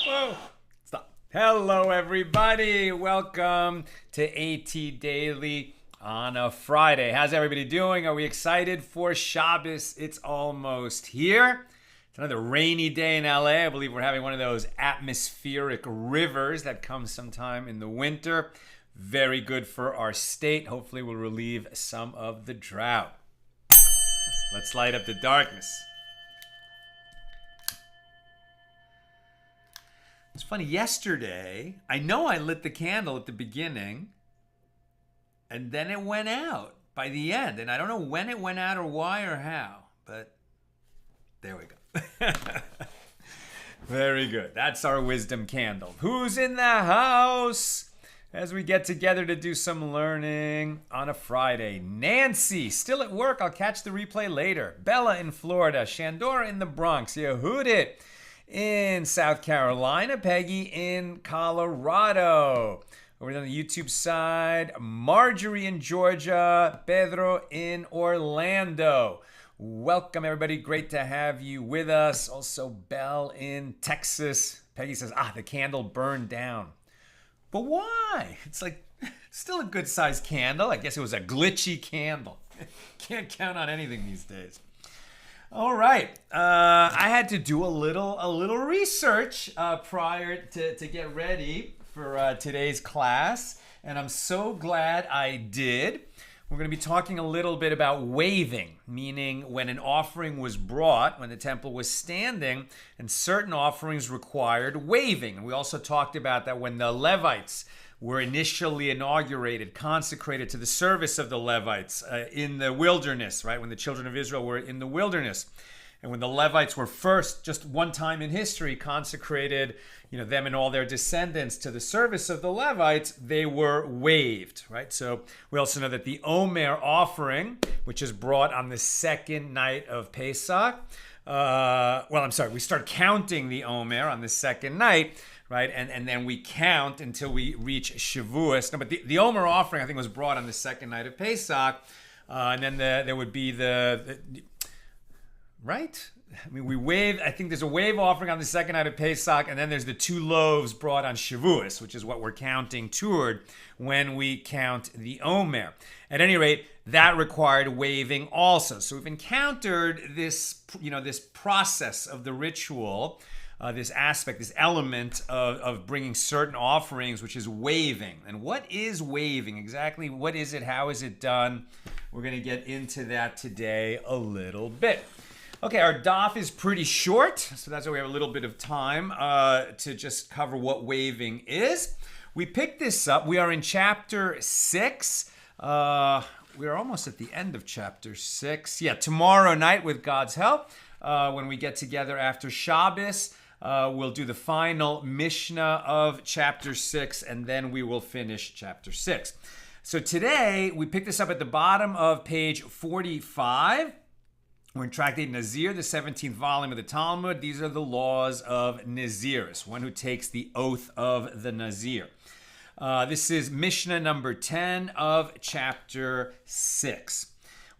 Whoa. Stop. Hello, everybody. Welcome to AT Daily on a Friday. How's everybody doing? Are we excited for Shabbos? It's almost here. It's another rainy day in LA. I believe we're having one of those atmospheric rivers that comes sometime in the winter. Very good for our state. Hopefully we'll relieve some of the drought. Let's light up the darkness. It's funny, yesterday, I know I lit the candle at the beginning, and then it went out by the end. And I don't know when it went out or why or how, but there we go. Very good. That's our wisdom candle. Who's in the house as we get together to do some learning on a Friday? Nancy, still at work. I'll catch the replay later. Bella in Florida. Shandora in the Bronx. Yehudit in South Carolina. Peggy in Colorado. Over on the YouTube side, Marjorie in Georgia. Pedro in Orlando. Welcome, everybody. Great to have you with us. Also, Belle in Texas. Peggy says, the candle burned down. But why? It's like, still a good-sized candle. I guess it was a glitchy candle. Can't count on anything these days. All right. I had to do a little research prior to get ready for today's class, and I'm so glad I did. We're going to be talking a little bit about waving, meaning when an offering was brought, when the temple was standing, and certain offerings required waving. And we also talked about that when the Levites were initially inaugurated, consecrated to the service of the Levites in the wilderness, right? When the children of Israel were in the wilderness. And when the Levites were first, just one time in history, consecrated, them and all their descendants to the service of the Levites, they were waved, right? So we also know that the Omer offering, which is brought on the second night of Pesach, we start counting the Omer on the second night, right? And then we count until we reach Shavuos. No, but the Omer offering, I think, was brought on the second night of Pesach. And then there would be right? I mean, we wave. I think there's a wave offering on the second night of Pesach, and then there's the 2 loaves brought on Shavuos, which is what we're counting toward when we count the Omer. At any rate, that required waving also. So we've encountered this, this process of the ritual, this aspect, this element of bringing certain offerings, which is waving. And what is waving? Exactly what is it? How is it done? We're going to get into that today a little bit. Okay, our daf is pretty short, so that's why we have a little bit of time to just cover what waving is. We picked this up. We are in chapter 6. We are almost at the end of chapter 6. Yeah, tomorrow night, with God's help, when we get together after Shabbos, we'll do the final Mishna of chapter 6, and then we will finish chapter 6. So today, we pick this up at the bottom of page 45. We're in Tractate Nazir, the 17th volume of the Talmud. These are the laws of nazirus, one who takes the oath of the Nazir. This is Mishna number 10 of chapter 6.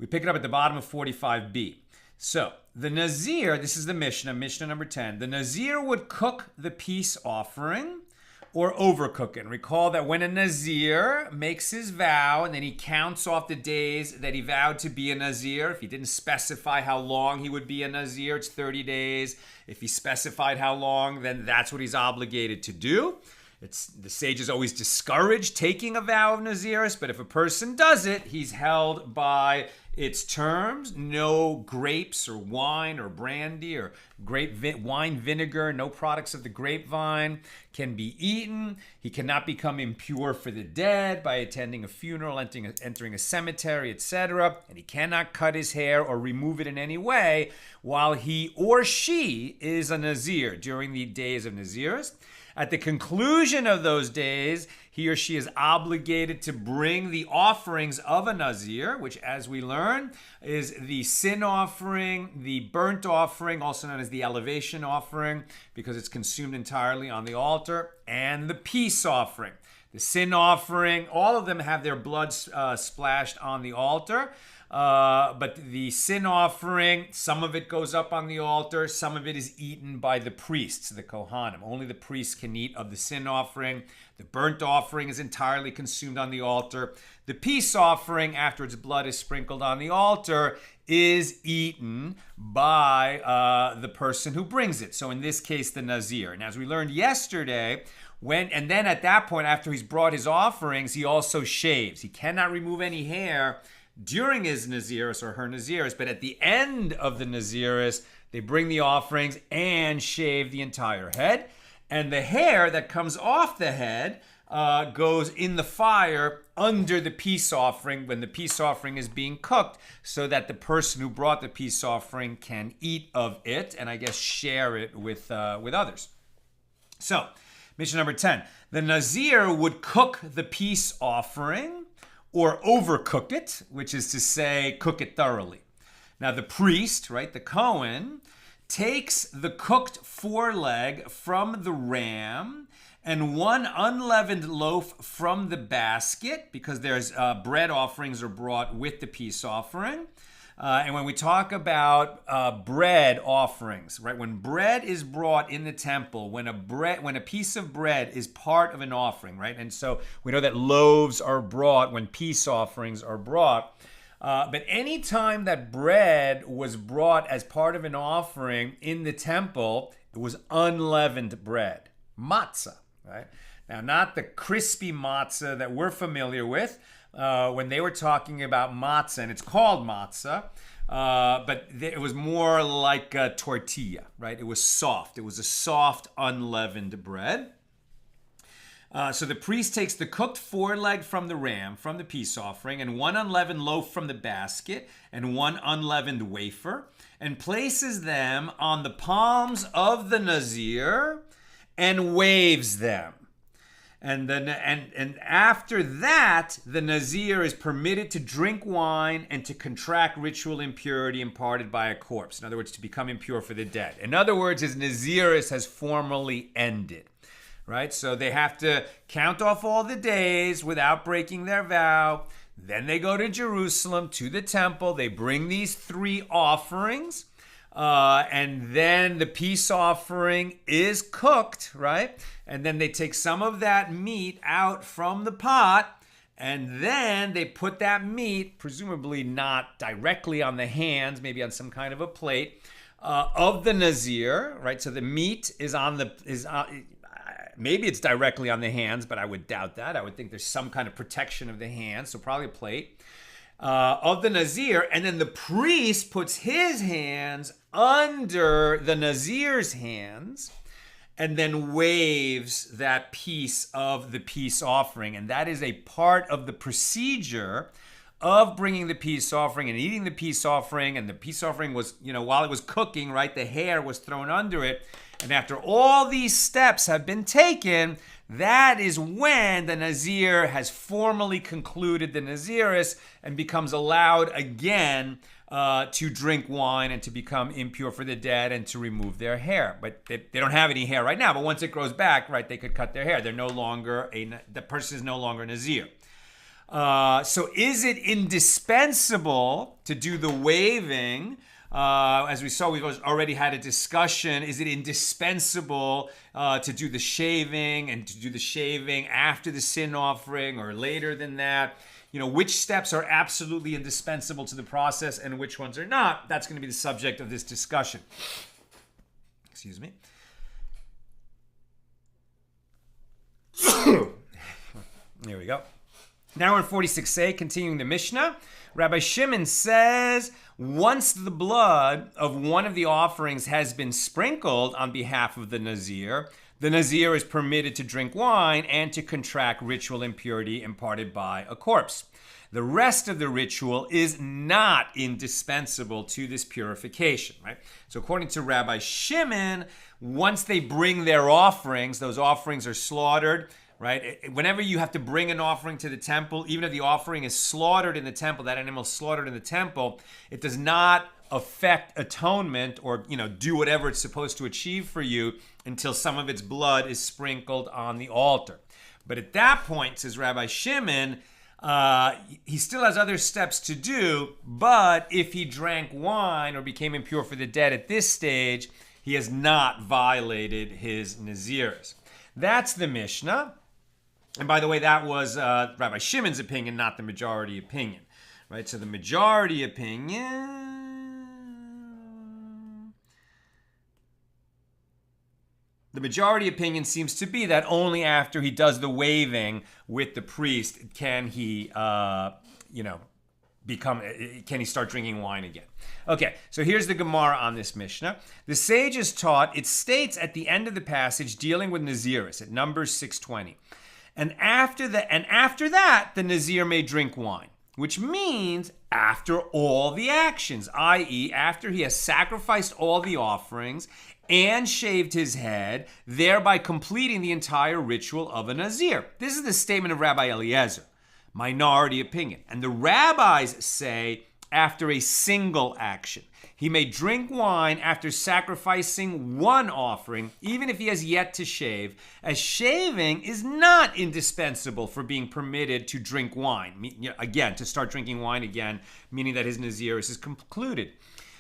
We pick it up at the bottom of 45b. So, the Nazir, this is the Mishnah number 10. The Nazir would cook the peace offering or overcook it. And recall that when a Nazir makes his vow and then he counts off the days that he vowed to be a Nazir, if he didn't specify how long he would be a Nazir, it's 30 days. If he specified how long, then that's what he's obligated to do. The sages always discourage taking a vow of Nazirus, but if a person does it, he's held by its terms. No grapes or wine or brandy or wine vinegar, no products of the grapevine can be eaten. He cannot become impure for the dead by attending a funeral, entering a cemetery, etc. And he cannot cut his hair or remove it in any way while he or she is a Nazir during the days of Nazirus. At the conclusion of those days, he or she is obligated to bring the offerings of a Nazir, which, as we learn, is the sin offering, the burnt offering, also known as the elevation offering, because it's consumed entirely on the altar, and the peace offering. The sin offering, all of them have their blood splashed on the altar. But the sin offering, some of it goes up on the altar, some of it is eaten by the priests, the Kohanim. Only the priests can eat of the sin offering. The burnt offering is entirely consumed on the altar. The peace offering, after its blood is sprinkled on the altar, is eaten by the person who brings it. So in this case, the Nazir. And as we learned yesterday, and then at that point, after he's brought his offerings, he also shaves. He cannot remove any hair during his nazirus or her nazirus, but at the end of the nazirus, they bring the offerings and shave the entire head. And the hair that comes off the head goes in the fire under the peace offering when the peace offering is being cooked, so that the person who brought the peace offering can eat of it and I guess share it with others. So, Mishna number 10. The Nazir would cook the peace offering or overcook it, which is to say, cook it thoroughly. Now, the priest, right, the Kohen, takes the cooked foreleg from the ram and one unleavened loaf from the basket, because there's bread offerings are brought with the peace offering. And when we talk about bread offerings, right, when bread is brought in the temple, when a piece of bread is part of an offering, right, and so we know that loaves are brought when peace offerings are brought. But any time that bread was brought as part of an offering in the temple, it was unleavened bread, matzah, right? Now, not the crispy matzah that we're familiar with. When they were talking about matzah, and it's called matzah, but it was more like a tortilla, right? It was soft. It was a soft, unleavened bread. So the priest takes the cooked foreleg from the ram, from the peace offering, and one unleavened loaf from the basket, and one unleavened wafer, and places them on the palms of the Nazir and waves them. And then, and after that, the Nazir is permitted to drink wine and to contract ritual impurity imparted by a corpse. In other words, to become impure for the dead. In other words, his Nazirus has formally ended. Right? So they have to count off all the days without breaking their vow. Then they go to Jerusalem, to the temple. They bring these 3 offerings. And then the peace offering is cooked, right? And then they take some of that meat out from the pot, and then they put that meat, presumably not directly on the hands, maybe on some kind of a plate, of the Nazir, right? So the meat is maybe it's directly on the hands, but I would doubt that. I would think there's some kind of protection of the hands, so probably a plate of the Nazir, and then the priest puts his hands under the Nazir's hands and then waves that piece of the peace offering. And that is a part of the procedure of bringing the peace offering and eating the peace offering. And the peace offering was, while it was cooking, right, the hair was thrown under it. And after all these steps have been taken, that is when the Nazir has formally concluded the Nazirus and becomes allowed again to drink wine and to become impure for the dead and to remove their hair. But they don't have any hair right now. But once it grows back, right, they could cut their hair. They're no longer the person is no longer Nazir. So is it indispensable to do the waving? As we saw, we've already had a discussion. Is it indispensable to do the shaving and to do the shaving after the sin offering or later than that? Which steps are absolutely indispensable to the process and which ones are not? That's going to be the subject of this discussion. Excuse me. There we go. Now we're in 46a, continuing the Mishnah. Rabbi Shimon says, once the blood of one of the offerings has been sprinkled on behalf of the Nazir is permitted to drink wine and to contract ritual impurity imparted by a corpse. The rest of the ritual is not indispensable to this purification, right? So according to Rabbi Shimon, once they bring their offerings, those offerings are slaughtered, right? Whenever you have to bring an offering to the temple, even if the offering is slaughtered in the temple, that animal is slaughtered in the temple, it does not affect atonement or, do whatever it's supposed to achieve for you until some of its blood is sprinkled on the altar. But at that point, says Rabbi Shimon, He still has other steps to do, but if he drank wine or became impure for the dead at this stage, he has not violated his nazirus. That's the Mishnah. And by the way, that was Rabbi Shimon's opinion, not the majority opinion. Right? So the majority opinion seems to be that only after he does the waving with the priest can he, can he start drinking wine again. Okay, so here's the Gemara on this Mishnah. The sages taught, it states at the end of the passage dealing with nazirus at Numbers 6:20. And after that, the Nazir may drink wine, which means after all the actions, i.e., after he has sacrificed all the offerings and shaved his head, thereby completing the entire ritual of a Nazir. This is the statement of Rabbi Eliezer, minority opinion. And the rabbis say after a single action. He may drink wine after sacrificing one offering, even if he has yet to shave, as shaving is not indispensable for being permitted to drink wine. Again, to start drinking wine again, meaning that his nazirus is concluded.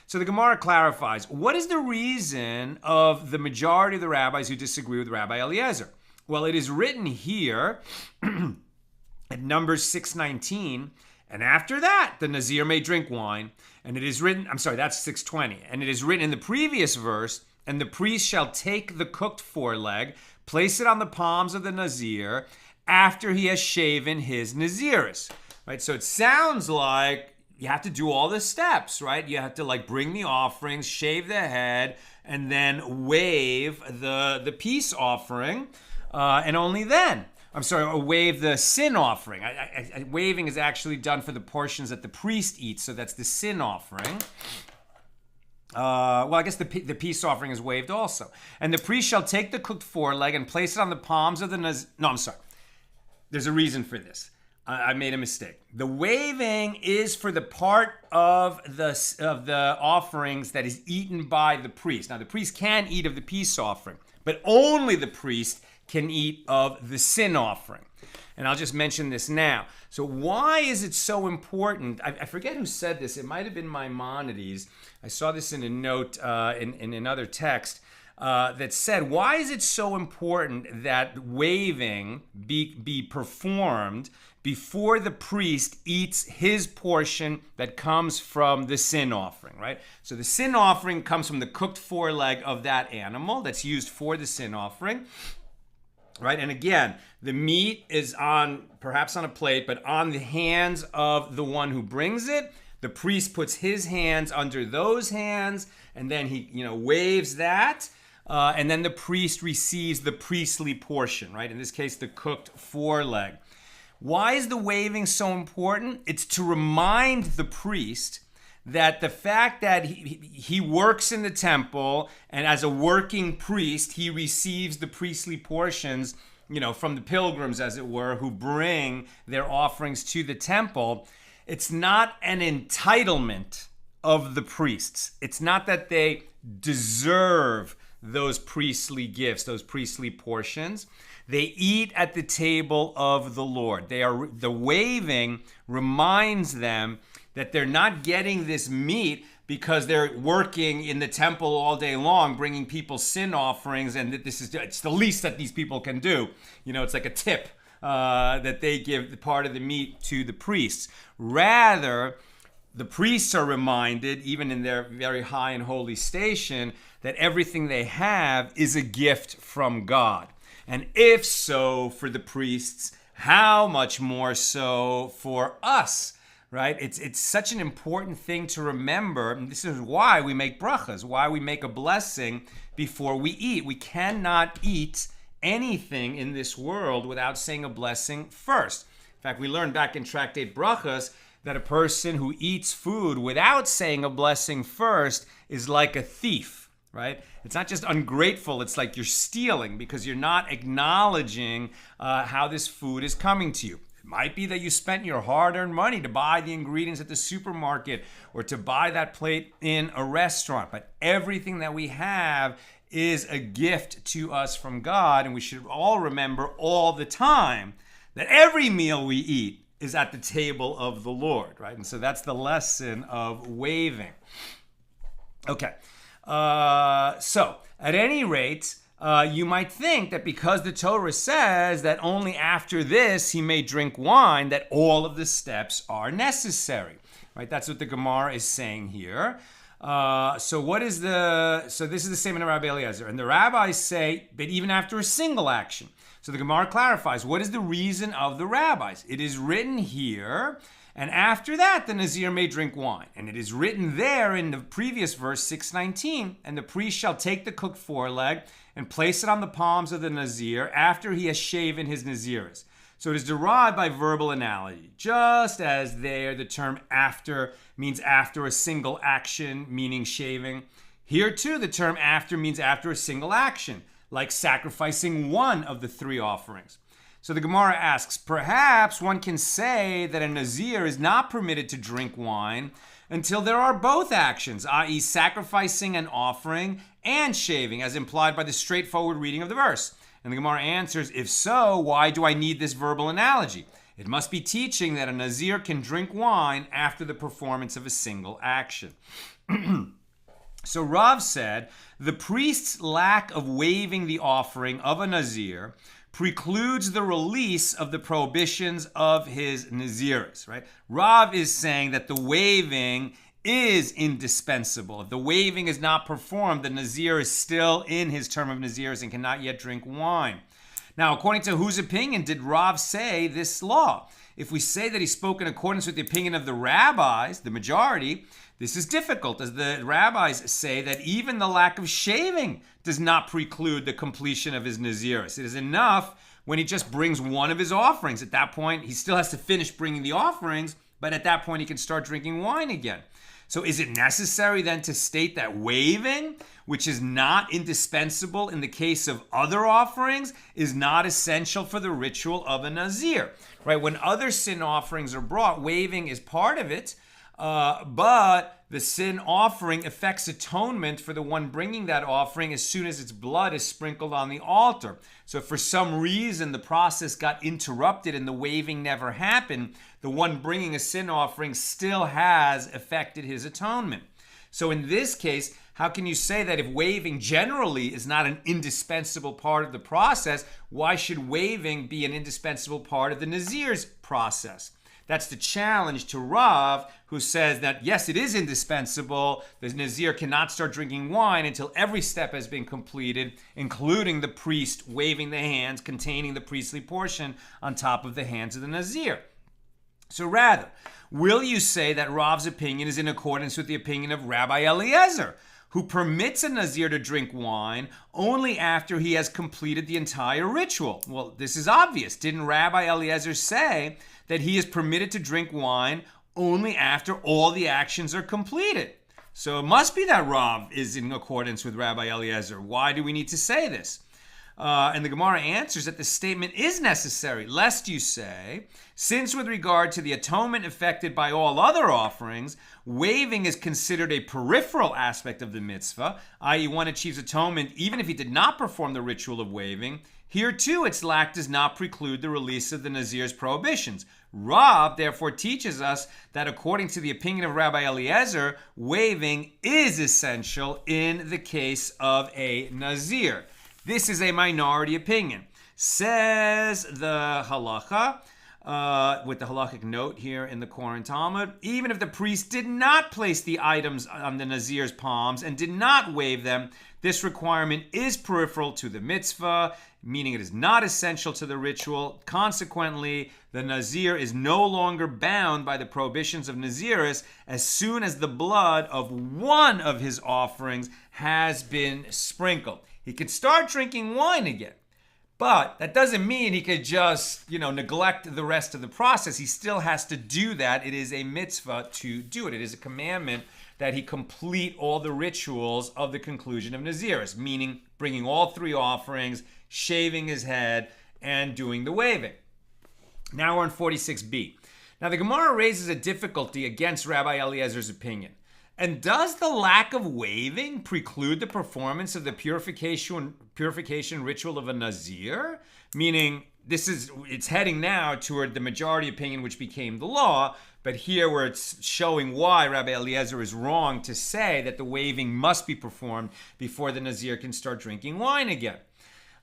So the Gemara clarifies, what is the reason of the majority of the rabbis who disagree with Rabbi Eliezer? Well, it is written here at Numbers 6:19, and after that, the Nazir may drink wine. And it is written, that's 6:20. And it is written in the previous verse, and the priest shall take the cooked foreleg, place it on the palms of the Nazir after he has shaven his nazirus. Right? So it sounds like you have to do all the steps, right? You have to bring the offerings, shave the head, and then wave the peace offering, and only then. Wave the sin offering. Waving is actually done for the portions that the priest eats, so that's the sin offering. I guess the peace offering is waved also. And the priest shall take the cooked foreleg and place it on the palms of the Nazir. No, I'm sorry. There's a reason for this. I made a mistake. The waving is for the part of the offerings that is eaten by the priest. Now, the priest can eat of the peace offering, but only the priest can eat of the sin offering. And I'll just mention this now. So why is it so important? I forget who said this. It might have been Maimonides. I saw this in a note in another text that said, why is it so important that waving be performed before the priest eats his portion that comes from the sin offering, right? So the sin offering comes from the cooked foreleg of that animal that's used for the sin offering. Right, and again, the meat is perhaps on a plate, but on the hands of the one who brings it. The priest puts his hands under those hands, and then he, waves that, and then the priest receives the priestly portion. Right, in this case, the cooked foreleg. Why is the waving so important? It's to remind the priest that the fact that he works in the temple, and as a working priest, he receives the priestly portions, from the pilgrims, as it were, who bring their offerings to the temple. It's not an entitlement of the priests. It's not that they deserve those priestly gifts, those priestly portions. They eat at the table of the Lord. The waving reminds them that they're not getting this meat because they're working in the temple all day long, bringing people sin offerings, and that it's the least that these people can do. It's like a tip that they give part of the meat to the priests. Rather, the priests are reminded, even in their very high and holy station, that everything they have is a gift from God. And if so for the priests, how much more so for us? Right? It's such an important thing to remember. And this is why we make brachas, why we make a blessing before we eat. We cannot eat anything in this world without saying a blessing first. In fact, we learned back in Tractate Brachas that a person who eats food without saying a blessing first is like a thief. Right? It's not just ungrateful, it's like you're stealing because you're not acknowledging how this food is coming to you. Might be that you spent your hard-earned money to buy the ingredients at the supermarket or to buy that plate in a restaurant. But everything that we have is a gift to us from God. And we should all remember all the time that every meal we eat is at the table of the Lord, right? And so that's the lesson of waving. Okay, so at any rate, you might think that because the Torah says that only after this he may drink wine, that all of the steps are necessary, right? That's what the Gemara is saying here. So this is the statement of Rabbi Eliezer. And the rabbis say that even after a single action. So the Gemara clarifies, what is the reason of the rabbis? It is written here, and after that the Nazir may drink wine. And it is written there in the previous verse, 6:19, and the priest shall take the cooked foreleg and place it on the palms of the Nazir after he has shaven his nazirus. So it is derived by verbal analogy, just as there the term after means after a single action, meaning shaving. Here too the term after means after a single action, like sacrificing one of the three offerings. So the Gemara asks, perhaps one can say that a Nazir is not permitted to drink wine until there are both actions, i.e. sacrificing an offering and shaving, as implied by the straightforward reading of the verse. And the Gemara answers, if so, why do I need this verbal analogy? It must be teaching that a Nazir can drink wine after the performance of a single action. So Rav said, the priest's lack of waving the offering of a Nazir precludes the release of the prohibitions of his nazirus, right? Rav is saying that the waving is indispensable. If the waving is not performed, the Nazir is still in his term of nazirus and cannot yet drink wine. Now, according to whose opinion did Rav say this law? If we say that he spoke in accordance with the opinion of the rabbis, the majority, this is difficult, as the rabbis say that even the lack of shaving does not preclude the completion of his nazirus. It is enough when he just brings one of his offerings. At that point, he still has to finish bringing the offerings, but at that point, he can start drinking wine again. So is it necessary then to state that waving, which is not indispensable in the case of other offerings, is not essential for the ritual of a Nazir? Right? When other sin offerings are brought, waving is part of it, but the sin offering affects atonement for the one bringing that offering as soon as its blood is sprinkled on the altar. So if for some reason the process got interrupted and the waving never happened, the one bringing a sin offering still has affected his atonement. So in this case, how can you say that if waving generally is not an indispensable part of the process, why should waving be an indispensable part of the Nazir's process? That's the challenge to Rav, who says that, yes, it is indispensable. The Nazir cannot start drinking wine until every step has been completed, including the priest waving the hands containing the priestly portion on top of the hands of the Nazir. So rather, will you say that Rav's opinion is in accordance with the opinion of Rabbi Eliezer, who permits a Nazir to drink wine only after he has completed the entire ritual? Well, this is obvious. Didn't Rabbi Eliezer say that he is permitted to drink wine only after all the actions are completed? So it must be that Rav is in accordance with Rabbi Eliezer. Why do we need to say this? And the Gemara answers that the statement is necessary, lest you say, since with regard to the atonement effected by all other offerings, waving is considered a peripheral aspect of the mitzvah, i.e. one achieves atonement even if he did not perform the ritual of waving, here too its lack does not preclude the release of the Nazir's prohibitions. Rav therefore teaches us that according to the opinion of Rabbi Eliezer, waving is essential in the case of a Nazir. This is a minority opinion. Says the halacha, with the halachic note here in the Koran Talmud, even if the priest did not place the items on the Nazir's palms and did not wave them, this requirement is peripheral to the mitzvah, meaning it is not essential to the ritual. Consequently, the Nazir is no longer bound by the prohibitions of nazirus as soon as the blood of one of his offerings has been sprinkled. He could start drinking wine again, but that doesn't mean he could just, neglect the rest of the process. He still has to do that. It is a mitzvah to do it. It is a commandment that he complete all the rituals of the conclusion of nazirus, meaning bringing all three offerings, shaving his head, and doing the waving. Now we're on 46b. Now the Gemara raises a difficulty against Rabbi Eliezer's opinion. And does the lack of waving preclude the performance of the purification ritual of a Nazir? Meaning, it's heading now toward the majority opinion, which became the law. But here, where it's showing why Rabbi Eliezer is wrong to say that the waving must be performed before the Nazir can start drinking wine again.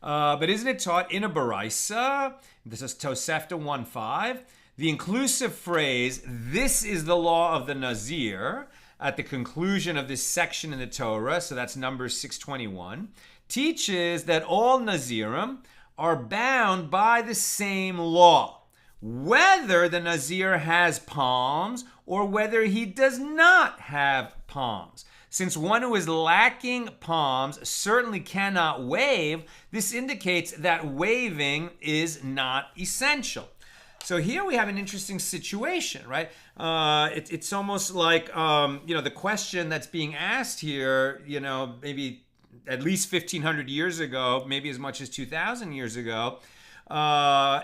But isn't it taught in a baraisa? This is Tosefta 1:5. The inclusive phrase, "This is the law of the Nazir," at the conclusion of this section in the Torah, so that's Numbers 6:21, teaches that all Nazirim are bound by the same law, whether the Nazir has palms or whether he does not have palms. Since one who is lacking palms certainly cannot wave, this indicates that waving is not essential. So here we have an interesting situation, right? It's almost like, the question that's being asked here, maybe at least 1,500 years ago, maybe as much as 2,000 years ago,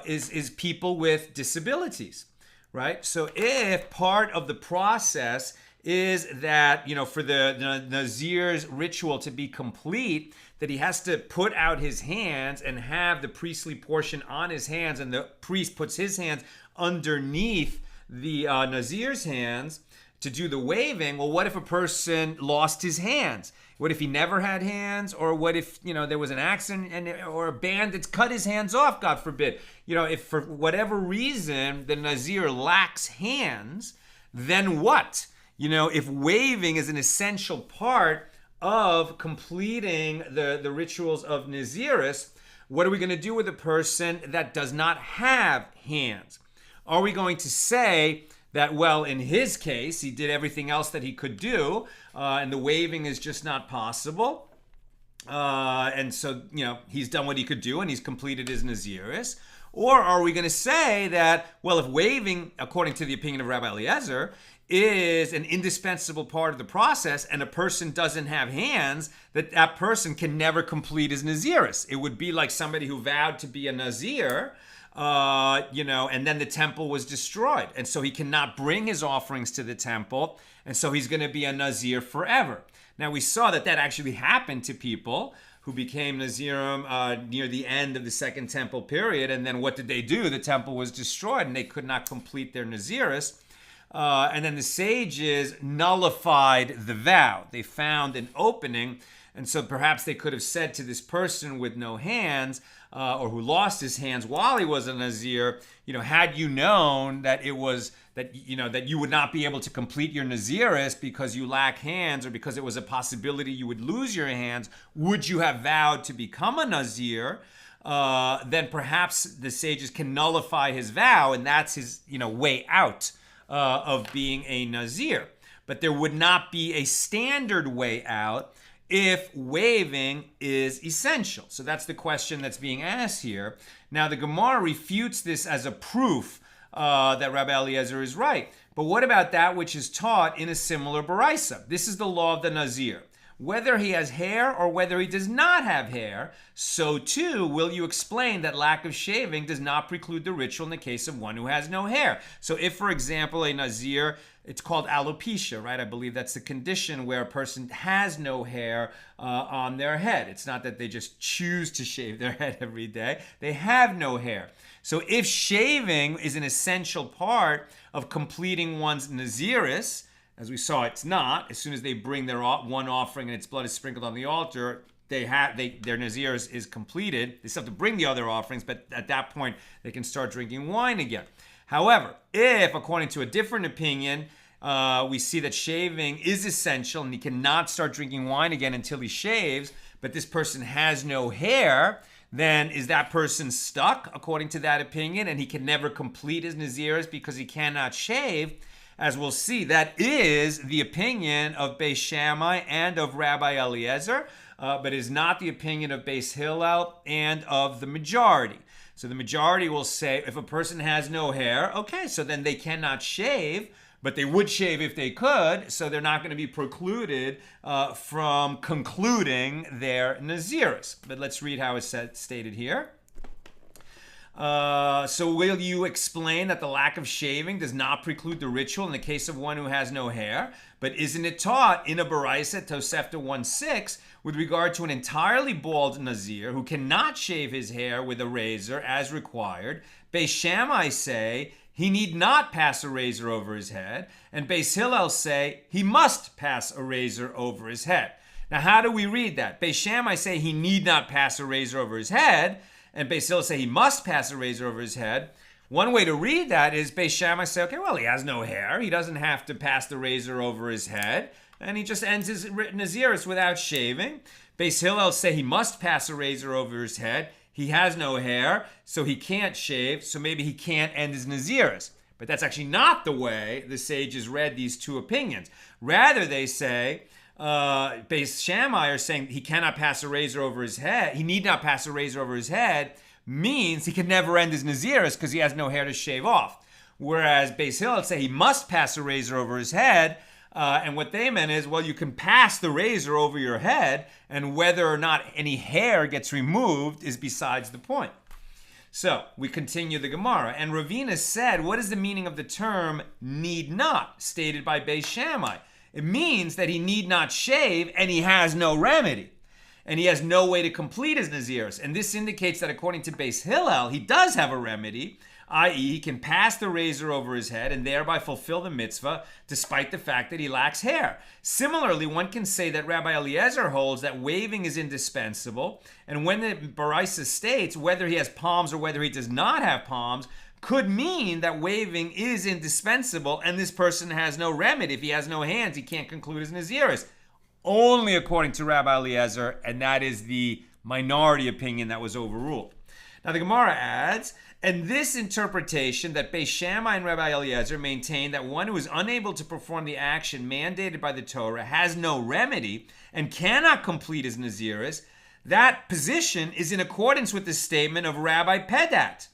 is people with disabilities, right? So if part of the process is that, for the Nazir's ritual to be complete, that he has to put out his hands and have the priestly portion on his hands, and the priest puts his hands underneath the Nazir's hands to do the waving. Well, what if a person lost his hands? What if he never had hands? Or what if, there was an accident or a bandit cut his hands off, God forbid? If for whatever reason the Nazir lacks hands, then what? If waving is an essential part of completing the rituals of nazirus, what are we going to do with a person that does not have hands? Are we going to say that, well, in his case, he did everything else that he could do, and the waving is just not possible, and so, he's done what he could do and he's completed his nazirus? Or are we going to say that, well, if waving, according to the opinion of Rabbi Eliezer, is an indispensable part of the process, and a person doesn't have hands, that person can never complete his nazirus? It would be like somebody who vowed to be a nazir, and then the temple was destroyed, and so he cannot bring his offerings to the temple, and so he's going to be a nazir forever. Now, we saw that actually happened to people who became nazirim near the end of the Second Temple period, and then what did they do? The temple was destroyed, and they could not complete their nazirus. And then the sages nullified the vow. They found an opening, and so perhaps they could have said to this person with no hands, or who lost his hands while he was a nazir, had you known that it was that you would not be able to complete your nazirus because you lack hands, or because it was a possibility you would lose your hands, would you have vowed to become a nazir? Then perhaps the sages can nullify his vow, and that's his way out of being a nazir. But there would not be a standard way out if waving is essential. So that's the question that's being asked here. Now, the Gemara refutes this as a proof that Rabbi Eliezer is right. But what about that which is taught in a similar baraisa? This is the law of the Nazir. Whether he has hair or whether he does not have hair, so too will you explain that lack of shaving does not preclude the ritual in the case of one who has no hair. So if, for example, a Nazir, it's called alopecia, right? I believe that's the condition where a person has no hair on their head. It's not that they just choose to shave their head every day. They have no hair. So if shaving is an essential part of completing one's nazirus, as we saw, it's not. As soon as they bring their one offering and its blood is sprinkled on the altar, their nazirus is completed. They still have to bring the other offerings, but at that point, they can start drinking wine again. However, if, according to a different opinion, we see that shaving is essential and he cannot start drinking wine again until he shaves, but this person has no hair, then is that person stuck, according to that opinion, and he can never complete his nazirus because he cannot shave? As we'll see, that is the opinion of Beis Shammai and of Rabbi Eliezer, but is not the opinion of Beis Hillel and of the majority. So the majority will say, if a person has no hair, okay, so then they cannot shave, but they would shave if they could, so they're not going to be precluded from concluding their nazirus. But let's read how it's stated here. So will you explain that the lack of shaving does not preclude the ritual in the case of one who has no hair? But isn't it taught in a baraisa, Tosefta 1:6, with regard to an entirely bald Nazir who cannot shave his hair with a razor as required, Beis Shammai say he need not pass a razor over his head, and Beis Hillel say he must pass a razor over his head. Now, how do we read that? Beis Shammai say he need not pass a razor over his head, and Beis Hillel say he must pass a razor over his head. One way to read that is Beis Shammai say, okay, well, he has no hair. He doesn't have to pass the razor over his head, and he just ends his nazirus without shaving. Beis Hillel say he must pass a razor over his head. He has no hair, so he can't shave, so maybe he can't end his nazirus. But that's actually not the way the sages read these two opinions. Rather, they say, Beis Shammai are saying he cannot pass a razor over his head. He need not pass a razor over his head means he can never end his nazirus because he has no hair to shave off. Whereas Beis Hillel say he must pass a razor over his head. And what they meant is, well, you can pass the razor over your head, and whether or not any hair gets removed is besides the point. So we continue the Gemara. And Ravina said, what is the meaning of the term need not, stated by Beis Shammai? It means that he need not shave and he has no remedy. And he has no way to complete his nazirus. And this indicates that according to Beis Hillel, he does have a remedy, i.e. he can pass the razor over his head and thereby fulfill the mitzvah despite the fact that he lacks hair. Similarly, one can say that Rabbi Eliezer holds that waving is indispensable, and when the Baraisa states whether he has palms or whether he does not have palms, could mean that waving is indispensable and this person has no remedy. If he has no hands, he can't conclude his nazirus. Only according to Rabbi Eliezer, and that is the minority opinion that was overruled. Now the Gemara adds, and this interpretation that Beis Shammai and Rabbi Eliezer maintain that one who is unable to perform the action mandated by the Torah has no remedy and cannot complete his nazirus, that position is in accordance with the statement of Rabbi Pedat.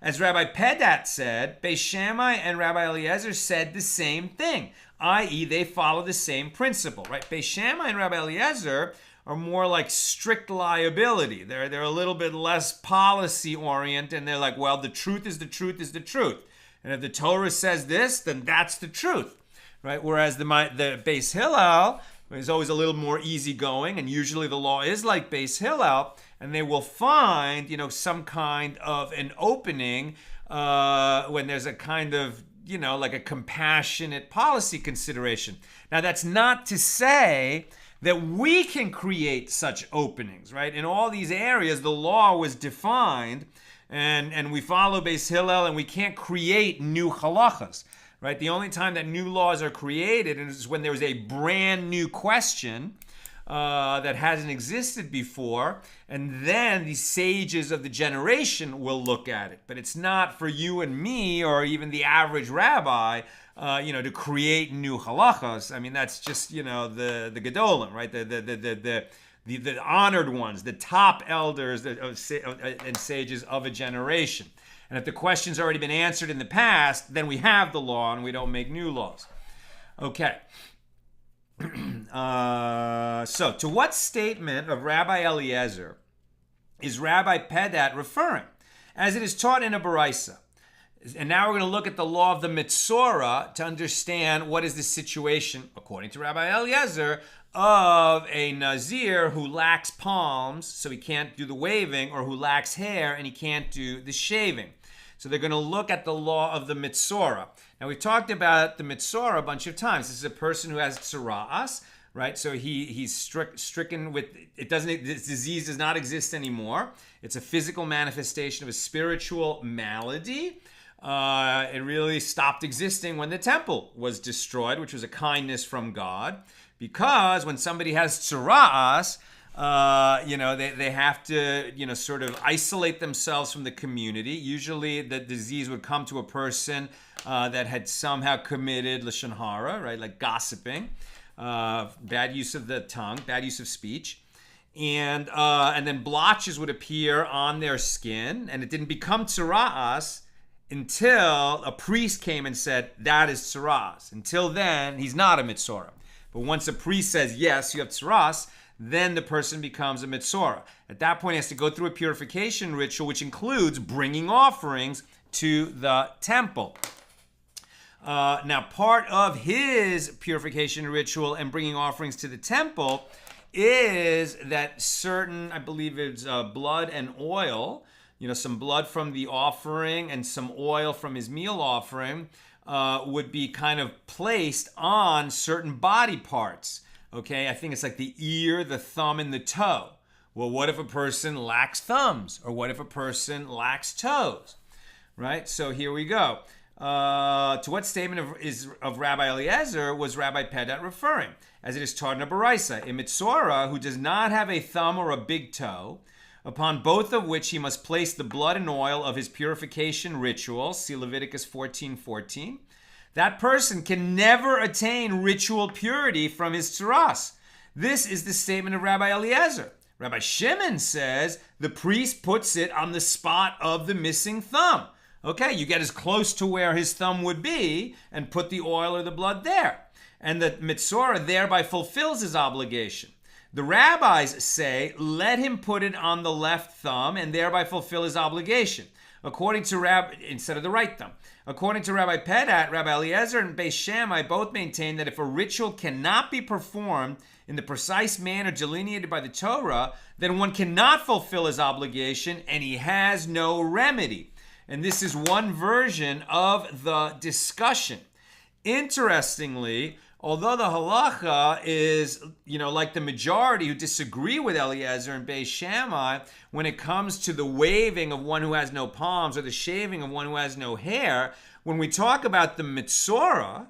As Rabbi Pedat said, Beis Shammai and Rabbi Eliezer said the same thing, i.e. they follow the same principle, right? Beis Shammai and Rabbi Eliezer are more like strict liability. They're a little bit less policy oriented, and they're like, well, the truth is the truth is the truth. And if the Torah says this, then that's the truth, right? Whereas the Beis Hillel is always a little more easygoing, and usually the law is like Beis Hillel, and they will find, some kind of an opening when there's a kind of, like a compassionate policy consideration. Now, that's not to say that we can create such openings, right? In all these areas, the law was defined, and we follow Beis Hillel, and we can't create new halachas, right? The only time that new laws are created is when there's a brand new question that hasn't existed before, and then the sages of the generation will look at it. But it's not for you and me, or even the average rabbi, to create new halachas. I mean, that's just, the gedolim, right? The honored ones, the top elders and sages of a generation. And if the question's already been answered in the past, then we have the law and we don't make new laws. Okay. So, to what statement of Rabbi Eliezer is Rabbi Pedat referring? As it is taught in a Baraisa. And now we're going to look at the law of the metzora to understand what is the situation, according to Rabbi Eliezer, of a Nazir who lacks palms, so he can't do the waving, or who lacks hair and he can't do the shaving. So they're going to look at the law of the metzora. Now, we've talked about the metzora a bunch of times. This is a person who has tzara'as, right? So he's stricken with, this disease does not exist anymore. It's a physical manifestation of a spiritual malady. It really stopped existing when the temple was destroyed, which was a kindness from God. Because when somebody has tzara'as, they have to, sort of isolate themselves from the community. Usually the disease would come to a person that had somehow committed lashon hara, right, like gossiping, bad use of the tongue, bad use of speech. And then blotches would appear on their skin, and it didn't become tzara'as until a priest came and said, that is tzara'as. Until then, he's not a metzora. But once a priest says, yes, you have tzara'as, then the person becomes a metzora. At that point, he has to go through a purification ritual, which includes bringing offerings to the temple. Now, part of his purification ritual and bringing offerings to the temple is that certain, I believe it's blood and oil, some blood from the offering and some oil from his meal offering would be kind of placed on certain body parts. Okay, I think it's like the ear, the thumb, and the toe. Well, what if a person lacks thumbs? Or what if a person lacks toes? Right? So here we go. To what statement of Rabbi Eliezer was Rabbi Pedat referring? As it is taught in a Baraisa, a metzora who does not have a thumb or a big toe, upon both of which he must place the blood and oil of his purification ritual, see Leviticus 14:14. That person can never attain ritual purity from his tzaras. This is the statement of Rabbi Eliezer. Rabbi Shimon says the priest puts it on the spot of the missing thumb. Okay, you get as close to where his thumb would be and put the oil or the blood there. And the metzora thereby fulfills his obligation. The rabbis say, let him put it on the left thumb and thereby fulfill his obligation. According to instead of the right thumb. According to Rabbi Pedat, Rabbi Eliezer and Beis Shammai both maintain that if a ritual cannot be performed in the precise manner delineated by the Torah, then one cannot fulfill his obligation and he has no remedy. And this is one version of the discussion. Interestingly, although the halacha is, like the majority who disagree with Eliezer and Beis Shammai, when it comes to the waving of one who has no palms or the shaving of one who has no hair, when we talk about the metzora,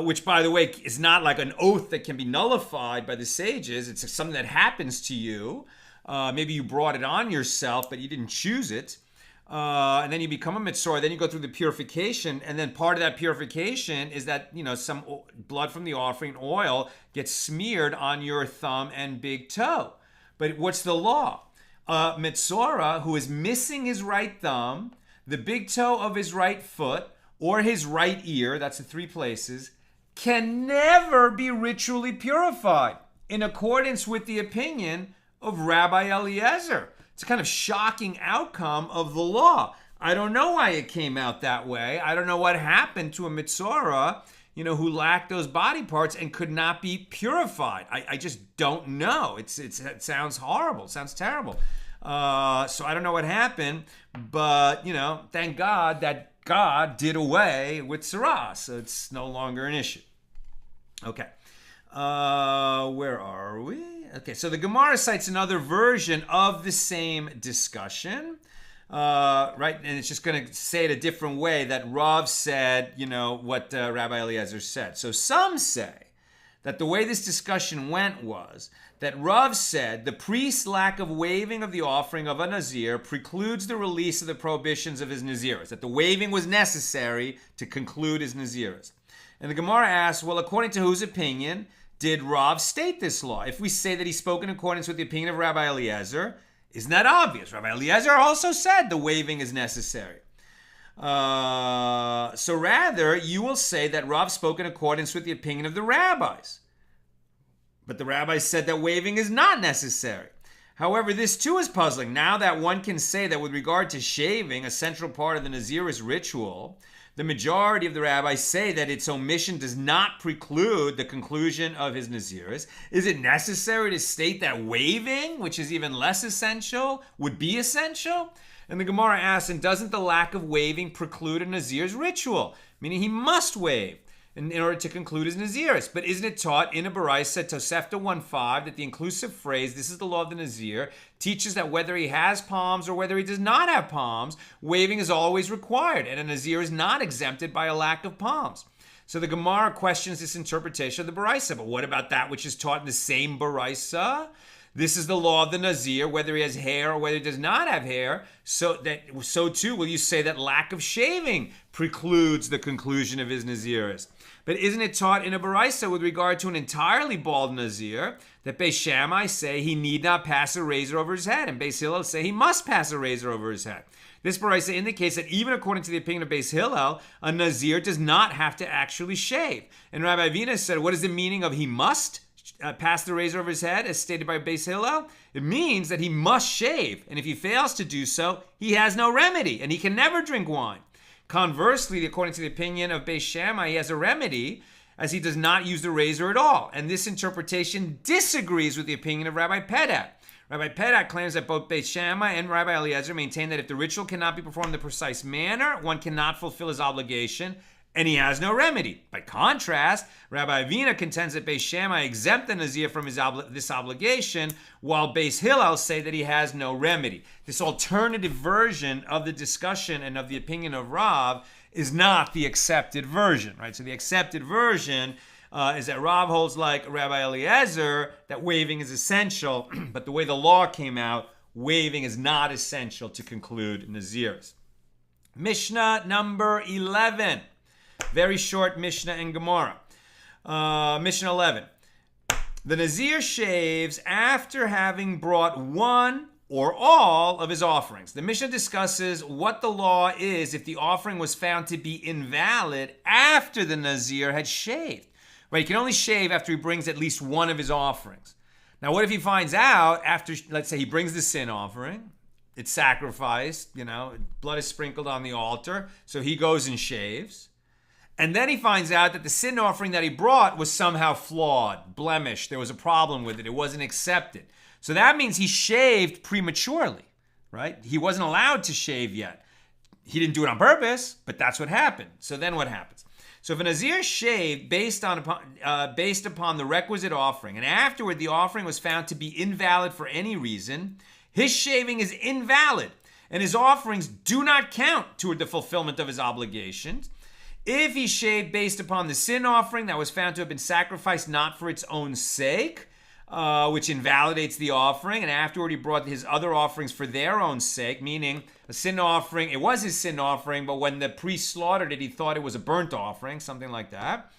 which, by the way, is not like an oath that can be nullified by the sages. It's something that happens to you. Maybe you brought it on yourself, but you didn't choose it. And then you become a metzora, then you go through the purification, and then part of that purification is that, some blood from the offering, oil, gets smeared on your thumb and big toe. But what's the law? Metzora, who is missing his right thumb, the big toe of his right foot, or his right ear, that's the three places, can never be ritually purified, in accordance with the opinion of Rabbi Eliezer. It's a kind of shocking outcome of the law. I don't know why it came out that way. I don't know what happened to a metzora, who lacked those body parts and could not be purified. I just don't know. It sounds horrible. It sounds terrible. So I don't know what happened, but, thank God that God did away with tzaras, so it's no longer an issue. Okay. Where are we? Okay, so the Gemara cites another version of the same discussion, right? And it's just going to say it a different way that Rav said, what Rabbi Eliezer said. So some say that the way this discussion went was that Rav said the priest's lack of waving of the offering of a Nazir precludes the release of the prohibitions of his nazirus, that the waving was necessary to conclude his nazirus. And the Gemara asks, well, according to whose opinion did Rav state this law? If we say that he spoke in accordance with the opinion of Rabbi Eliezer, isn't that obvious? Rabbi Eliezer also said the waving is necessary. So rather, you will say that Rav spoke in accordance with the opinion of the rabbis. But the rabbis said that waving is not necessary. However, this too is puzzling. Now that one can say that with regard to shaving, a central part of the nazirus ritual, the majority of the rabbis say that its omission does not preclude the conclusion of his nazirus. Is it necessary to state that waving, which is even less essential, would be essential? And the Gemara asks, and doesn't the lack of waving preclude a nazir's ritual? Meaning he must wave in order to conclude his nazirus. But isn't it taught in a Baraisa, Tosefta 1.5, that the inclusive phrase, this is the law of the Nazir, teaches that whether he has palms or whether he does not have palms, waving is always required, and a Nazir is not exempted by a lack of palms. So the Gemara questions this interpretation of the Baraisa. But what about that which is taught in the same Baraisa? This is the law of the Nazir, whether he has hair or whether he does not have hair. So too will you say that lack of shaving precludes the conclusion of his nazirus. But isn't it taught in a Baraisa with regard to an entirely bald Nazir that Beis Shammai say he need not pass a razor over his head, and Beis Hillel say he must pass a razor over his head? This Baraisa indicates that even according to the opinion of Beis Hillel, a Nazir does not have to actually shave. And Rabbi Avina said, what is the meaning of he must pass the razor over his head, as stated by Beis Hillel? It means that he must shave, and if he fails to do so, he has no remedy, and he can never drink wine. Conversely, according to the opinion of Beis Shammai, he has a remedy, as he does not use the razor at all. And this interpretation disagrees with the opinion of Rabbi Pedat. Rabbi Pedat claims that both Beis Shammai and Rabbi Eliezer maintain that if the ritual cannot be performed in the precise manner, one cannot fulfill his obligation, and he has no remedy. By contrast, Rabbi Avina contends that Beis Shammai exempt the Nazir from this obligation, while Beis Hillel say that he has no remedy. This alternative version of the discussion and of the opinion of Rav is not the accepted version, right? So the accepted version is that Rav holds like Rabbi Eliezer that waving is essential, but the way the law came out, waving is not essential to conclude nazirus. Mishnah number 11. Very short Mishnah and Gemara. Mishnah 11. The Nazir shaves after having brought one or all of his offerings. The Mishnah discusses what the law is if the offering was found to be invalid after the Nazir had shaved. Right? He can only shave after he brings at least one of his offerings. Now, what if he finds out after, let's say he brings the sin offering, it's sacrificed, blood is sprinkled on the altar, so he goes and shaves. And then he finds out that the sin offering that he brought was somehow flawed, blemished. There was a problem with it. It wasn't accepted. So that means he shaved prematurely, right? He wasn't allowed to shave yet. He didn't do it on purpose, but that's what happened. So then what happens? So if a Nazir shaved based upon the requisite offering, and afterward the offering was found to be invalid for any reason, his shaving is invalid, and his offerings do not count toward the fulfillment of his obligations. If he shaved based upon the sin offering that was found to have been sacrificed not for its own sake, which invalidates the offering, and afterward he brought his other offerings for their own sake, meaning a sin offering, it was his sin offering, but when the priest slaughtered it, he thought it was a burnt offering, something like that.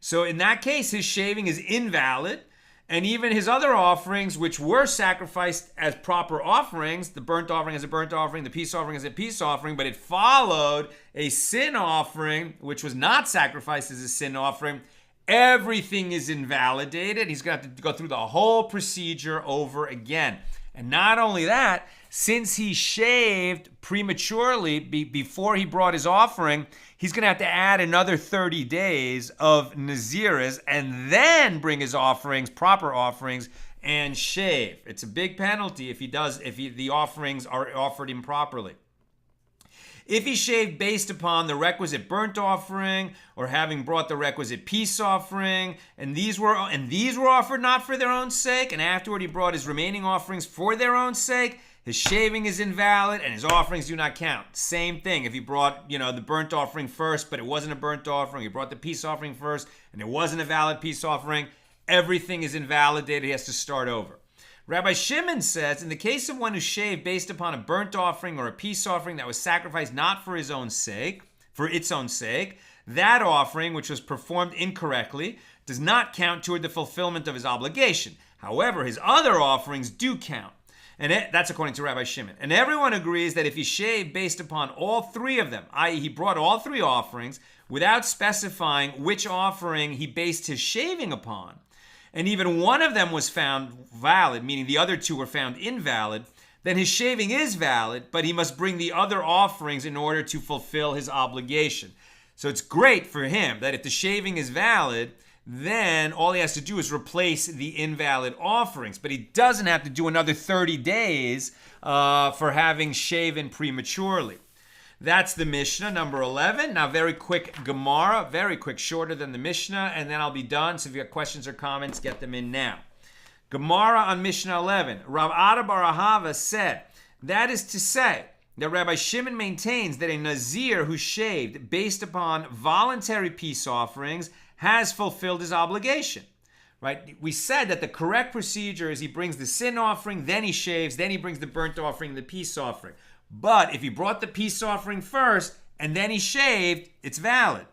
So in that case, his shaving is invalid, and even his other offerings, which were sacrificed as proper offerings, the burnt offering is a burnt offering, the peace offering is a peace offering, but it followed a sin offering, which was not sacrificed as a sin offering, everything is invalidated. He's going to have to go through the whole procedure over again. And not only that, since he shaved prematurely before he brought his offering, he's going to have to add another 30 days of nazirus and then bring his offerings, proper offerings, and shave. It's a big penalty if the offerings are offered improperly. If he shaved based upon the requisite burnt offering or having brought the requisite peace offering, and these were offered not for their own sake, and afterward he brought his remaining offerings for their own sake, his shaving is invalid and his offerings do not count. Same thing. If he brought, the burnt offering first, but it wasn't a burnt offering, he brought the peace offering first and it wasn't a valid peace offering, everything is invalidated. He has to start over. Rabbi Shimon says, in the case of one who shaved based upon a burnt offering or a peace offering that was sacrificed not for its own sake, that offering, which was performed incorrectly, does not count toward the fulfillment of his obligation. However, his other offerings do count. And that's according to Rabbi Shimon. And everyone agrees that if he shaved based upon all three of them, i.e. he brought all three offerings without specifying which offering he based his shaving upon, and even one of them was found valid, meaning the other two were found invalid, then his shaving is valid, but he must bring the other offerings in order to fulfill his obligation. So it's great for him that if the shaving is valid, then all he has to do is replace the invalid offerings. But he doesn't have to do another 30 days for having shaven prematurely. That's the Mishnah, number 11. Now, very quick Gemara, very quick, shorter than the Mishnah, and then I'll be done. So if you have questions or comments, get them in now. Gemara on Mishnah 11. Rav Ada bar Ahava said, that is to say, that Rabbi Shimon maintains that a Nazir who shaved based upon voluntary peace offerings has fulfilled his obligation, right? We said that the correct procedure is he brings the sin offering, then he shaves, then he brings the burnt offering, the peace offering. But if he brought the peace offering first and then he shaved, it's valid,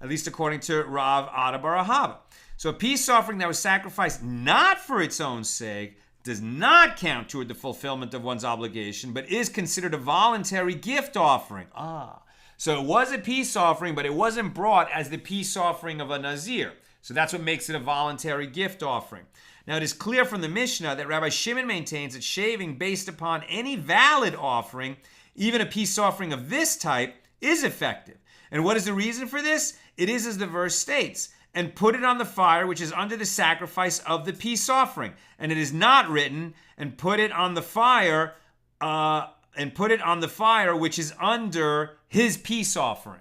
at least according to Rav Ada bar Ahava. So a peace offering that was sacrificed not for its own sake does not count toward the fulfillment of one's obligation, but is considered a voluntary gift offering. So it was a peace offering, but it wasn't brought as the peace offering of a Nazir. So that's what makes it a voluntary gift offering. Now it is clear from the Mishnah that Rabbi Shimon maintains that shaving based upon any valid offering, even a peace offering of this type, is effective. And what is the reason for this? It is as the verse states, and put it on the fire which is under the sacrifice of the peace offering. And it is not written, and put it on the fire, which is under his peace offering.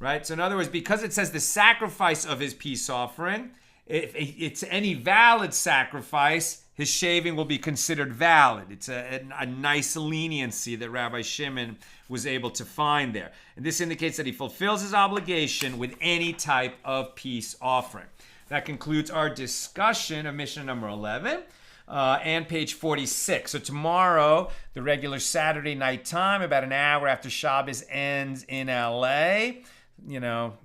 Right? So in other words, because it says the sacrifice of his peace offering, if it's any valid sacrifice, his shaving will be considered valid. It's a nice leniency that Rabbi Shimon was able to find there. And this indicates that he fulfills his obligation with any type of peace offering. That concludes our discussion of Mishnah number 11 and page 46. So tomorrow, the regular Saturday night time, about an hour after Shabbos ends in LA.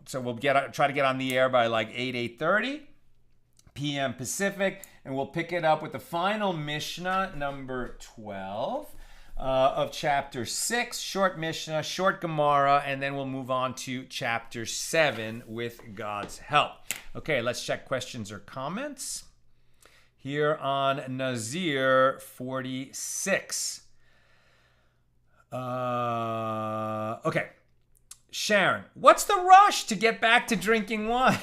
So we'll try to get on the air by like 8:30 p.m. Pacific, and we'll pick it up with the final Mishnah, number 12 of chapter 6, short Mishnah, short Gemara, and then we'll move on to chapter 7 with God's help. Okay, let's check questions or comments. Here on Nazir 46. Okay. Sharon, what's the rush to get back to drinking wine?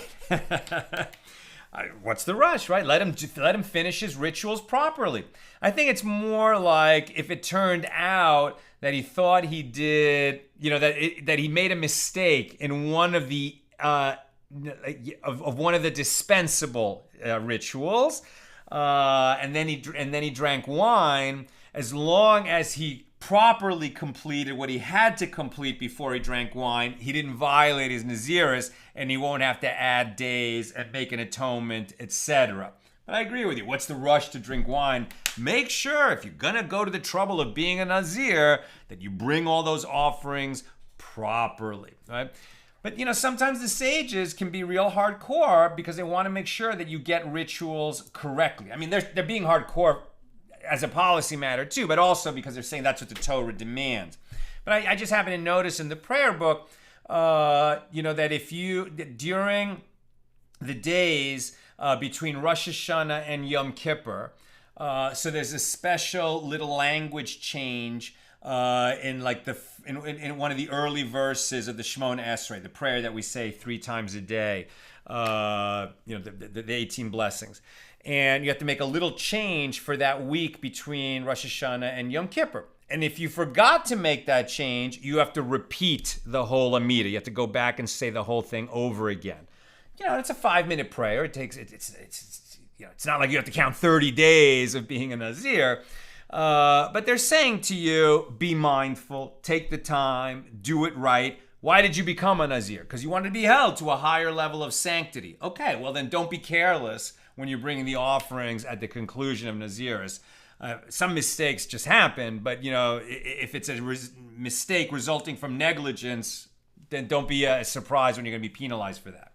What's the rush, right? Let him finish his rituals properly. I think it's more like if it turned out that he thought he did, that he made a mistake in one of the one of the dispensable rituals, and then he drank wine. As long as he properly completed what he had to complete before he drank wine, he didn't violate his nazirus, and he won't have to add days and make an atonement, etc. But I agree with you. What's the rush to drink wine? Make sure, if you're going to go to the trouble of being a Nazir, that you bring all those offerings properly, right? But, sometimes the sages can be real hardcore because they want to make sure that you get rituals correctly. I mean, they're being hardcore as a policy matter too, but also because they're saying that's what the Torah demands. But I just happen to notice in the prayer book, that during the days between Rosh Hashanah and Yom Kippur, so there's a special little language change in one of the early verses of the Shemona Esrei, the prayer that we say 3 times a day, the 18 blessings. And you have to make a little change for that week between Rosh Hashanah and Yom Kippur. And if you forgot to make that change, you have to repeat the whole Amida. You have to go back and say the whole thing over again. It's a 5-minute prayer. It's not like you have to count 30 days of being a Nazir. But they're saying to you, be mindful, take the time, do it right. Why did you become a Nazir? Because you wanted to be held to a higher level of sanctity. Okay, well then don't be careless when you're bringing the offerings at the conclusion of Nazirus. Some mistakes just happen, but if it's a mistake resulting from negligence, then don't be surprised when you're going to be penalized for that.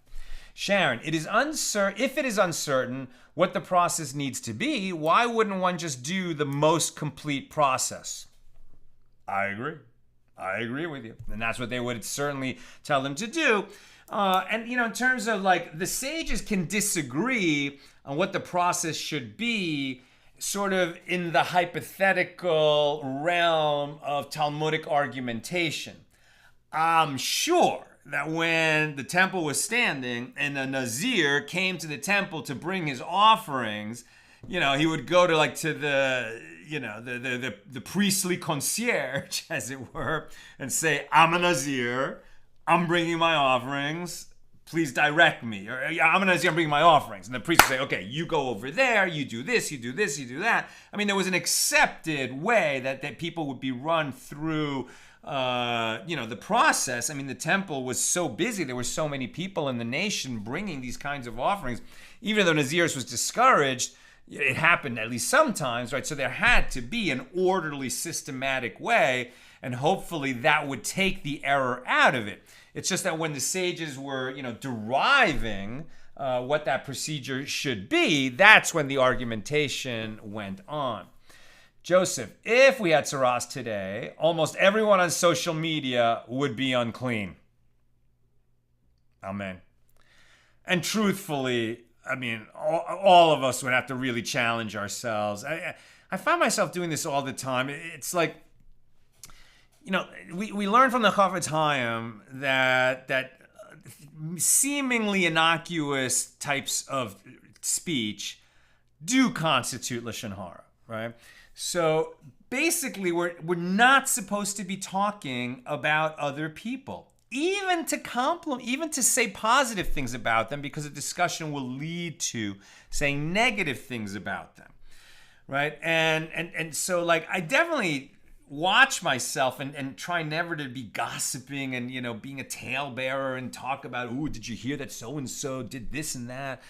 Sharon, if it is uncertain what the process needs to be, why wouldn't one just do the most complete process? I agree with you. And that's what they would certainly tell them to do. In terms of the sages can disagree on what the process should be, sort of in the hypothetical realm of Talmudic argumentation. I'm sure that when the temple was standing and a Nazir came to the temple to bring his offerings, he would go to the priestly concierge, as it were, and say, I'm a Nazir, I'm bringing my offerings, please direct me. Or I'm a Nazir, I'm bringing my offerings. And the priest would say, okay, you go over there, you do this, you do this, you do that. I mean, there was an accepted way that people would be run through the process. I mean, the temple was so busy. There were so many people in the nation bringing these kinds of offerings. Even though Nazirus was discouraged, it happened at least sometimes, right? So there had to be an orderly, systematic way, and hopefully that would take the error out of it. It's just that when the sages were, deriving what that procedure should be, that's when the argumentation went on. Joseph, if we had Tzaras today, almost everyone on social media would be unclean. Amen. And truthfully, I mean, all of us would have to really challenge ourselves. I find myself doing this all the time. It's like, we learn from the Chafetz Chaim that seemingly innocuous types of speech do constitute lashon hara, right? So basically, we're not supposed to be talking about other people, even to compliment, even to say positive things about them, because a discussion will lead to saying negative things about them, right? And so, like, I definitely watch myself and try never to be gossiping and, you know, being a talebearer and talk about, ooh, did you hear that so-and-so did this and that?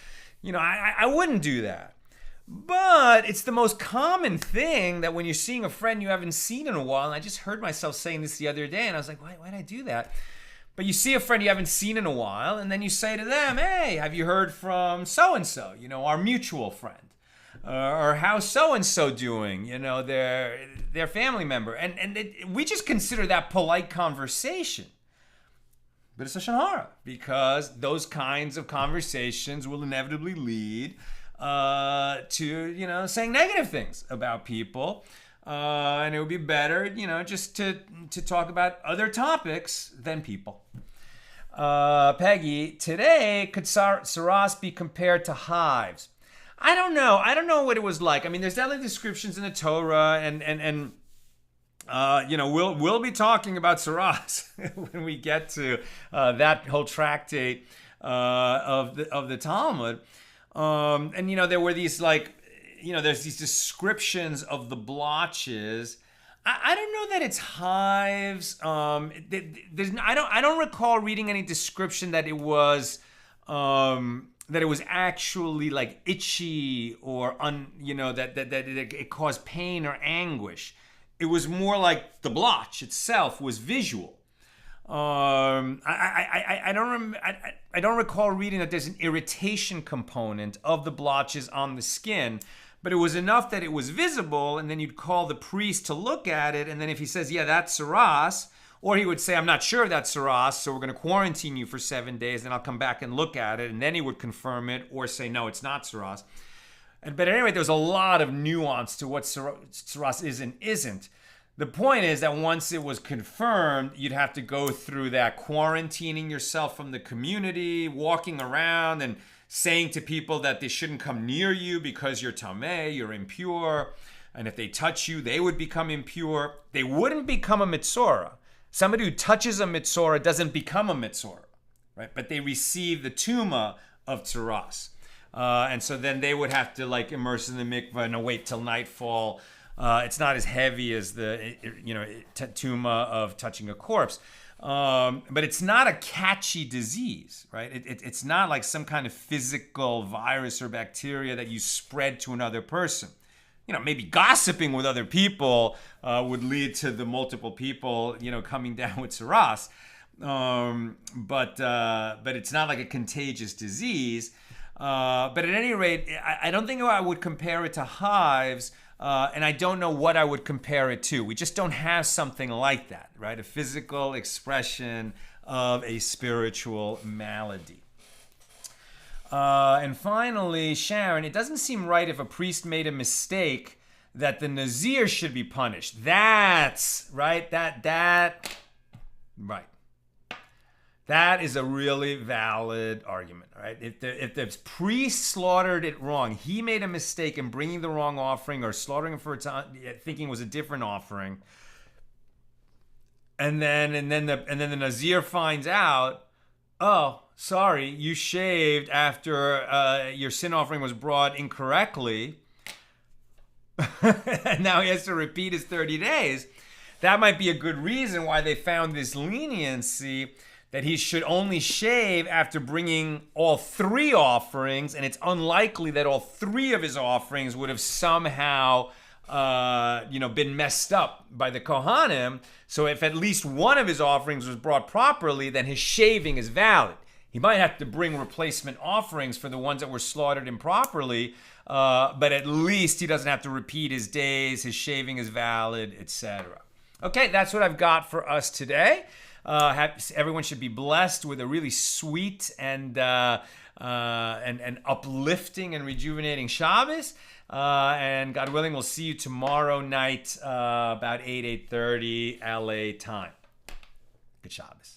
You know, I wouldn't do that. But it's the most common thing that when you're seeing a friend you haven't seen in a while, and I just heard myself saying this the other day, and I was like, why did I do that? But you see a friend you haven't seen in a while, and then you say to them, hey, have you heard from so-and-so, you know, our mutual friend? Or how's so-and-so doing, you know, their family member. And we just consider that polite conversation. But it's lashon hara, because those kinds of conversations will inevitably lead to, you know, saying negative things about people. And it would be better, you know, just to talk about other topics than people. Peggy, today, could saras be compared to hives? I don't know. I don't know what it was like. I mean, there's definitely descriptions in the Torah, and you know, we'll be talking about saras when we get to that whole tractate of the Talmud. And you know, there were these, like, you know, there's these descriptions of the blotches. I don't know that it's hives. I don't recall reading any description that it was actually like itchy or you know, that it caused pain or anguish. It was more like the blotch itself was visual. I don't recall reading that there's an irritation component of the blotches on the skin, but it was enough that it was visible, and then you'd call the priest to look at it, and then if he says, yeah, that's saras, or he would say, I'm not sure that's saras, so we're going to quarantine you for 7 days, then I'll come back and look at it, and then he would confirm it, or say, no, it's not saras. But anyway, there's a lot of nuance to what saras is and isn't. The point is that once it was confirmed, you'd have to go through that quarantining yourself from the community, walking around and saying to people that they shouldn't come near you because you're tameh, you're impure, and if they touch you, they would become impure. They wouldn't become a metzora. Somebody who touches a metzora doesn't become a metzora, right? But they receive the tuma of tzaras. And so then they would have to, like, immerse in the mikveh and wait till nightfall. It's not as heavy as the, you know, tuma of touching a corpse. But it's not a catchy disease, right? It's not like some kind of physical virus or bacteria that you spread to another person. You know, maybe gossiping with other people would lead to the multiple people, you know, coming down with saras. But it's not like a contagious disease. But at any rate, I don't think I would compare it to hives. And I don't know what I would compare it to. We just don't have something like that, right? A physical expression of a spiritual malady. And finally, Sharon, it doesn't seem right if a priest made a mistake that the Nazir should be punished. That's right. Right. That is a really valid argument, right? If the priest slaughtered it wrong, he made a mistake in bringing the wrong offering or slaughtering it for thinking it was a different offering, and then the Nazir finds out, oh, sorry, you shaved after your sin offering was brought incorrectly, and now he has to repeat his 30 days. That might be a good reason why they found this leniency, that he should only shave after bringing all 3 offerings, and it's unlikely that all 3 of his offerings would have somehow, been messed up by the Kohanim. So if at least one of his offerings was brought properly, then his shaving is valid. He might have to bring replacement offerings for the ones that were slaughtered improperly, but at least he doesn't have to repeat his days, his shaving is valid, etc. Okay, that's what I've got for us today. Everyone should be blessed with a really sweet and uplifting and rejuvenating Shabbos. And God willing, we'll see you tomorrow night about 8:30 LA time. Good Shabbos.